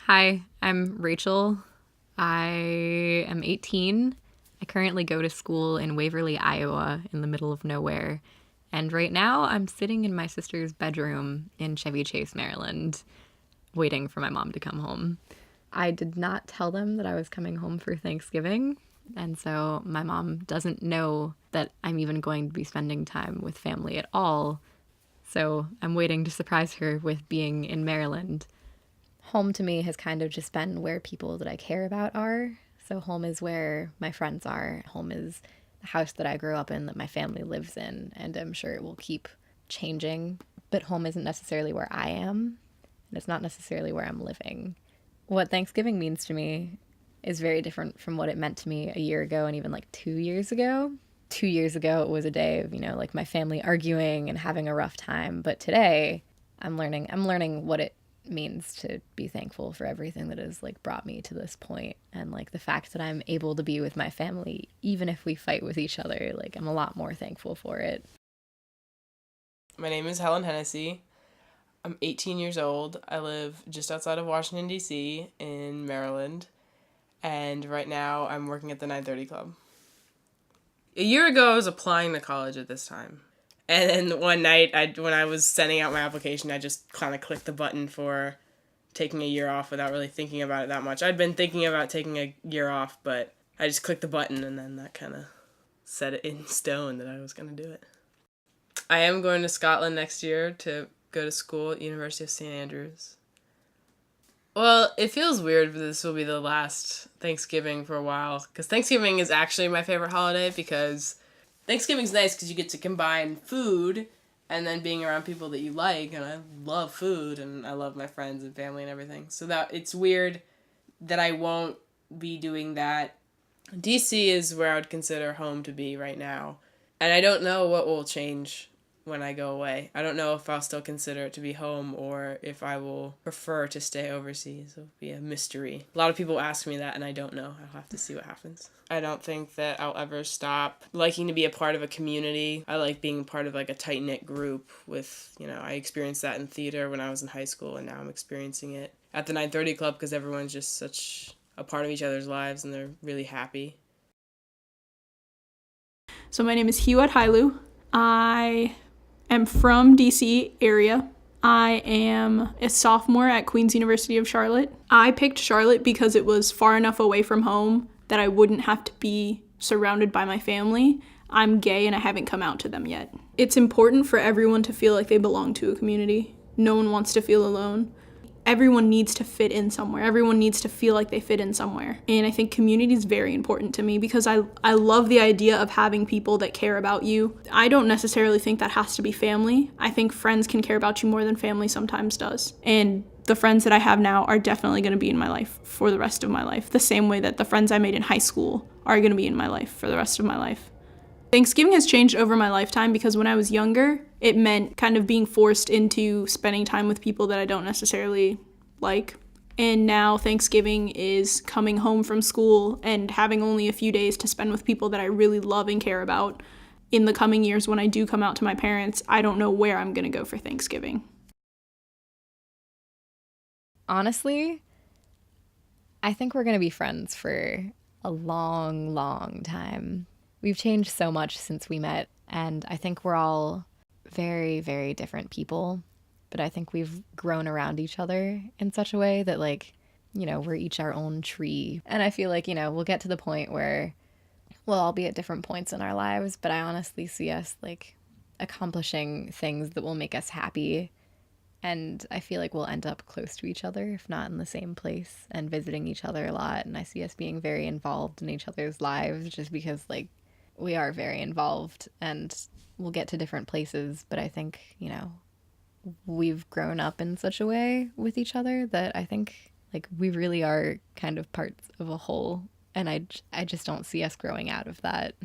Hi, I'm Rachel. I am 18. I currently go to school in Waverly, Iowa, in the middle of nowhere. And right now, I'm sitting in my sister's bedroom in Chevy Chase, Maryland, waiting for my mom to come home. I did not tell them that I was coming home for Thanksgiving, and so my mom doesn't know that I'm even going to be spending time with family at all. So I'm waiting to surprise her with being in Maryland. Home to me has kind of just been where people that I care about are. So home is where my friends are. Home is the house that I grew up in, that my family lives in, and I'm sure it will keep changing. But home isn't necessarily where I am, and it's not necessarily where I'm living. What Thanksgiving means to me is very different from what it meant to me a year ago and even like 2 years ago. 2 years ago, it was a day of, like my family arguing and having a rough time. But today, I'm learning what it means to be thankful for everything that has like brought me to this point, and like the fact that I'm able to be with my family even if we fight with each other. Like, I'm a lot more thankful for it. My name is Helen Hennessy. I'm 18 years old. I live just outside of Washington, D.C. in Maryland. And right now I'm working at the 930 Club. A year ago, I was applying to college at this time. And then one night, when I was sending out my application, I just kind of clicked the button for taking a year off without really thinking about it that much. I'd been thinking about taking a year off, but I just clicked the button, and then that kind of set it in stone that I was going to do it. I am going to Scotland next year to go to school at University of St. Andrews. Well, it feels weird, but this will be the last Thanksgiving for a while, because Thanksgiving is actually my favorite holiday, because Thanksgiving's nice because you get to combine food and then being around people that you like, and I love food, and I love my friends and family and everything. So that it's weird that I won't be doing that. DC is where I would consider home to be right now, and I don't know what will change when I go away. I don't know if I'll still consider it to be home or if I will prefer to stay overseas. It'll be a mystery. A lot of people ask me that, and I don't know. I'll have to see what happens. I don't think that I'll ever stop liking to be a part of a community. I like being part of like a tight-knit group with, I experienced that in theater when I was in high school, and now I'm experiencing it at the 930 Club because everyone's just such a part of each other's lives and they're really happy. So my name is hiwot. I am from DC area. I am a sophomore at Queen's University of Charlotte. I picked Charlotte because it was far enough away from home that I wouldn't have to be surrounded by my family. I'm gay and I haven't come out to them yet. It's important for everyone to feel like they belong to a community. No one wants to feel alone. Everyone needs to fit in somewhere. Everyone needs to feel like they fit in somewhere. And I think community is very important to me because I love the idea of having people that care about you. I don't necessarily think that has to be family. I think friends can care about you more than family sometimes does. And the friends that I have now are definitely going to be in my life for the rest of my life, the same way that the friends I made in high school are going to be in my life for the rest of my life. Thanksgiving has changed over my lifetime because when I was younger, it meant kind of being forced into spending time with people that I don't necessarily like. And now Thanksgiving is coming home from school and having only a few days to spend with people that I really love and care about. In the coming years, when I do come out to my parents, I don't know where I'm going to go for Thanksgiving. Honestly, I think we're going to be friends for a long, long time. We've changed so much since we met, and I think we're all very, very different people. But I think we've grown around each other in such a way that, like, we're each our own tree. And I feel like, we'll get to the point where we'll all be at different points in our lives, but I honestly see us, like, accomplishing things that will make us happy. And I feel like we'll end up close to each other, if not in the same place, and visiting each other a lot. And I see us being very involved in each other's lives just because, like, we are very involved and we'll get to different places. But I think, we've grown up in such a way with each other that I think, like, we really are kind of parts of a whole. And I just don't see us growing out of that.